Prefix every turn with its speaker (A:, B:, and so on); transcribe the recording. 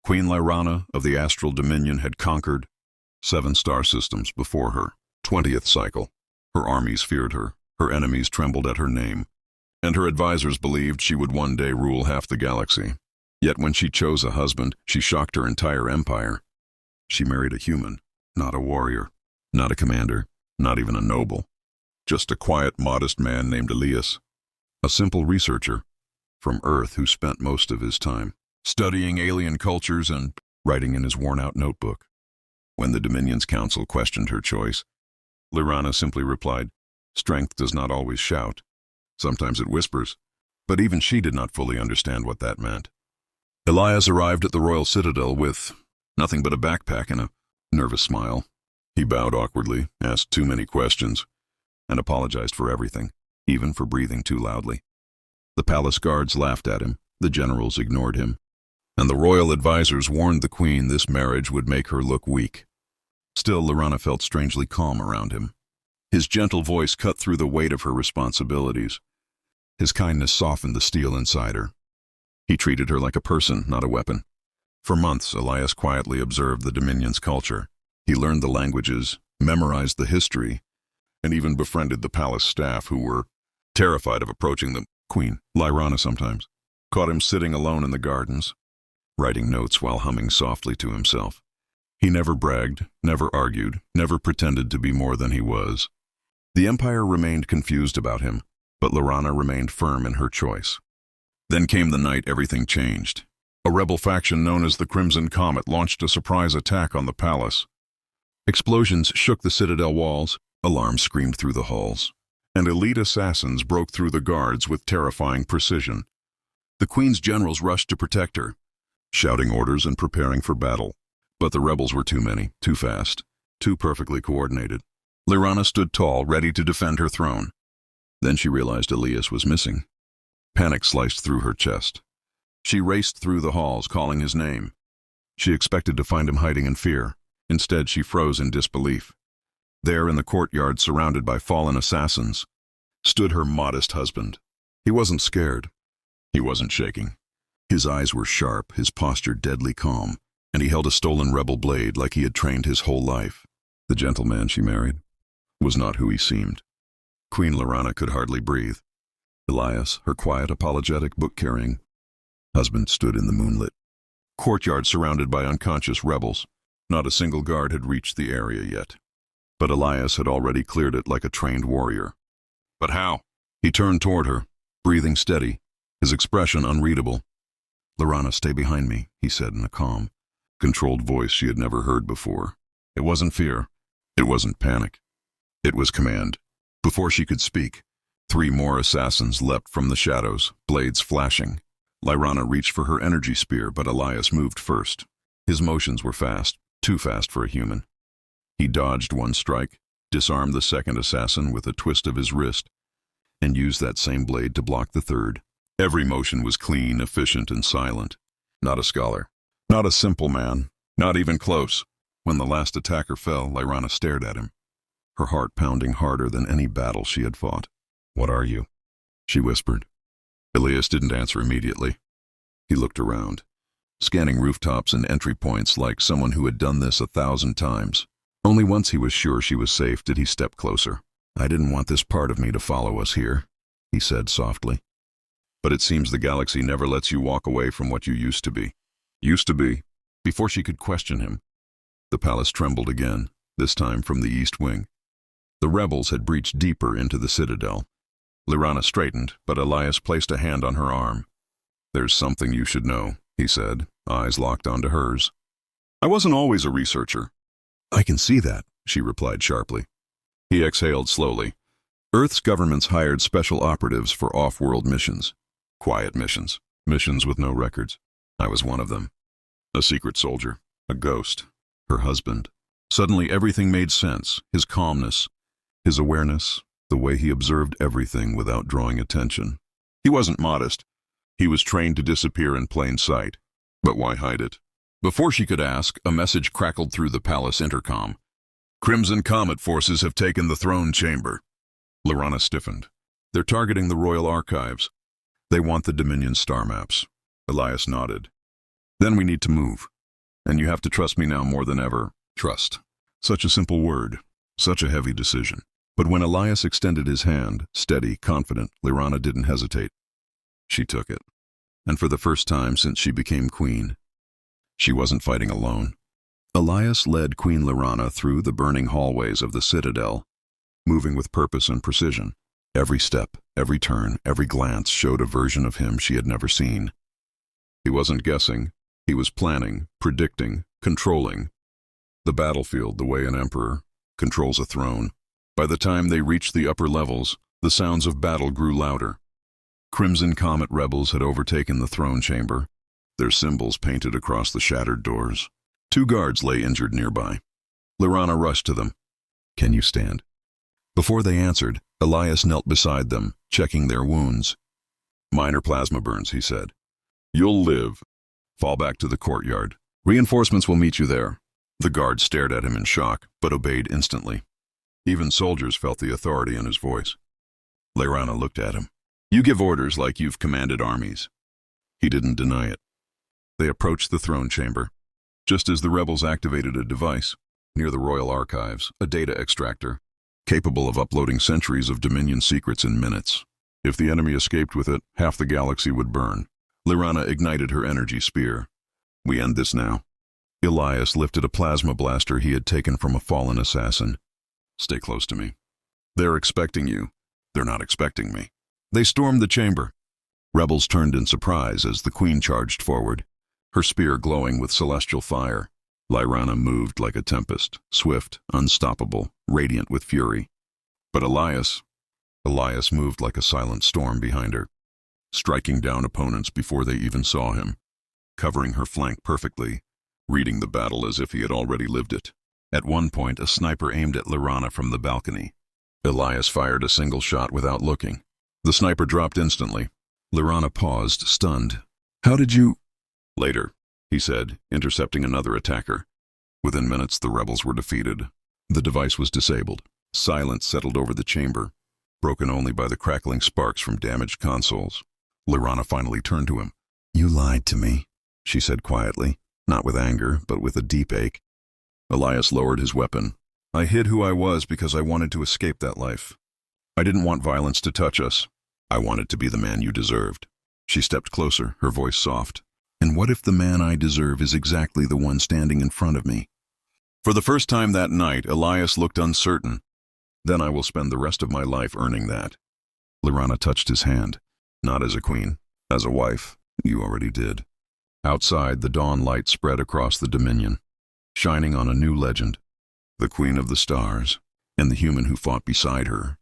A: Queen Lyrana of the Astral Dominion had conquered 7 star systems before her 20th cycle. Her armies feared her, her enemies trembled at her name, and her advisors believed she would one day rule half the galaxy. Yet when she chose a husband, she shocked her entire empire. She married a human, not a warrior, not a commander, not even a noble. Just a quiet, modest man named Elias, a simple researcher from Earth who spent most of his time studying alien cultures and writing in his worn-out notebook. When the Dominion's council questioned her choice, Lyrana simply replied, "Strength does not always shout. Sometimes it whispers." But even she did not fully understand what that meant. Elias arrived at the Royal Citadel with nothing but a backpack and a nervous smile. He bowed awkwardly, asked too many questions, and apologized for everything, even for breathing too loudly. The palace guards laughed at him, the generals ignored him, and the royal advisors warned the queen this marriage would make her look weak. Still, Lyrana felt strangely calm around him. His gentle voice cut through the weight of her responsibilities. His kindness softened the steel inside her. He treated her like a person, not a weapon. For months, Elias quietly observed the Dominion's culture. He learned the languages, memorized the history, and even befriended the palace staff who were terrified of approaching the queen. Lyrana sometimes caught him sitting alone in the gardens, writing notes while humming softly to himself. He never bragged, never argued, never pretended to be more than he was. The Empire remained confused about him, but Lyrana remained firm in her choice. Then came the night everything changed. A rebel faction known as the Crimson Comet launched a surprise attack on the palace. Explosions shook the citadel walls, alarms screamed through the halls, and elite assassins broke through the guards with terrifying precision. The queen's generals rushed to protect her, shouting orders and preparing for battle. But the rebels were too many, too fast, too perfectly coordinated. Lyrana stood tall, ready to defend her throne. Then she realized Elias was missing. Panic sliced through her chest. She raced through the halls, calling his name. She expected to find him hiding in fear. Instead, she froze in disbelief. There in the courtyard, surrounded by fallen assassins, stood her modest husband. He wasn't scared. He wasn't shaking. His eyes were sharp, his posture deadly calm, and he held a stolen rebel blade like he had trained his whole life. The gentleman she married was not who he seemed. Queen Lyrana could hardly breathe. Elias, her quiet, apologetic, book-carrying husband, stood in the moonlit courtyard surrounded by unconscious rebels. Not a single guard had reached the area yet, but Elias had already cleared it like a trained warrior. But how? He turned toward her, breathing steady, his expression unreadable. "Lyrana, stay behind me," he said in a calm, controlled voice she had never heard before. It wasn't fear. It wasn't panic. It was command. Before she could speak, 3 more assassins leapt from the shadows, blades flashing. Lyrana reached for her energy spear, but Elias moved first. His motions were fast, too fast for a human. He dodged one strike, disarmed the second assassin with a twist of his wrist, and used that same blade to block the third. Every motion was clean, efficient, and silent. Not a scholar. Not a simple man. Not even close. When the last attacker fell, Lyrana stared at him, her heart pounding harder than any battle she had fought. "What are you?" she whispered. Elias didn't answer immediately. He looked around, scanning rooftops and entry points like someone who had done this 1,000 times. Only once he was sure she was safe did he step closer. "I didn't want this part of me to follow us here," he said softly. "But it seems the galaxy never lets you walk away from what you used to be." Used to be. Before she could question him, the palace trembled again, this time from the east wing. The rebels had breached deeper into the citadel. Lyrana straightened, but Elias placed a hand on her arm. "There's something you should know," he said, eyes locked onto hers. "I wasn't always a researcher." "I can see that," she replied sharply. He exhaled slowly. "Earth's governments hired special operatives for off-world missions. Quiet missions. Missions with no records. I was one of them. A secret soldier. A ghost. Her husband." Suddenly everything made sense. His calmness, his awareness, the way he observed everything without drawing attention. He wasn't modest. He was trained to disappear in plain sight. But why hide it? Before she could ask, a message crackled through the palace intercom. "Crimson Comet forces have taken the throne chamber." Lyrana stiffened. "They're targeting the royal archives. They want the Dominion star maps." Elias nodded. "Then we need to move." And you have to trust me now more than ever. Trust. Such a simple word. Such a heavy decision. But when Elias extended his hand, steady, confident, Lyrana didn't hesitate. She took it. And for the first time since she became queen, she wasn't fighting alone. Elias led Queen Lyrana through the burning hallways of the Citadel, moving with purpose and precision. Every step, every turn, every glance showed a version of him she had never seen. He wasn't guessing. He was planning, predicting, controlling. The battlefield the way an emperor controls a throne. By the time they reached the upper levels, the sounds of battle grew louder. Crimson Comet rebels had overtaken the throne chamber, their symbols painted across the shattered doors. 2 guards lay injured nearby. Lyrana rushed to them. "Can you stand?" Before they answered, Elias knelt beside them, checking their wounds. "Minor plasma burns," he said. "You'll live. Fall back to the courtyard. Reinforcements will meet you there." The guards stared at him in shock, but obeyed instantly. Even soldiers felt the authority in his voice. Lyrana looked at him. "You give orders like you've commanded armies." He didn't deny it. They approached the throne chamber. Just as the rebels activated a device, near the royal archives, a data extractor, capable of uploading centuries of Dominion secrets in minutes. If the enemy escaped with it, half the galaxy would burn. Lyrana ignited her energy spear. "We end this now." Elias lifted a plasma blaster he had taken from a fallen assassin. "Stay close to me. They're expecting you. They're not expecting me." They stormed the chamber. Rebels turned in surprise as the queen charged forward, her spear glowing with celestial fire. Lyrana moved like a tempest, swift, unstoppable, radiant with fury. But Elias moved like a silent storm behind her, striking down opponents before they even saw him, covering her flank perfectly, reading the battle as if he had already lived it. At one point, a sniper aimed at Lyrana from the balcony. Elias fired a single shot without looking. The sniper dropped instantly. Lyrana paused, stunned. "How did you—" "Later," he said, intercepting another attacker. Within minutes, the rebels were defeated. The device was disabled. Silence settled over the chamber, broken only by the crackling sparks from damaged consoles. Lyrana finally turned to him. "You lied to me," she said quietly, not with anger, but with a deep ache. Elias lowered his weapon. "I hid who I was because I wanted to escape that life. I didn't want violence to touch us. I wanted to be the man you deserved." She stepped closer, her voice soft. "And what if the man I deserve is exactly the one standing in front of me?" For the first time that night, Elias looked uncertain. "Then I will spend the rest of my life earning that." Lyrana touched his hand. "Not as a queen, as a wife. You already did." Outside, the dawn light spread across the Dominion, shining on a new legend, the Queen of the Stars, and the human who fought beside her,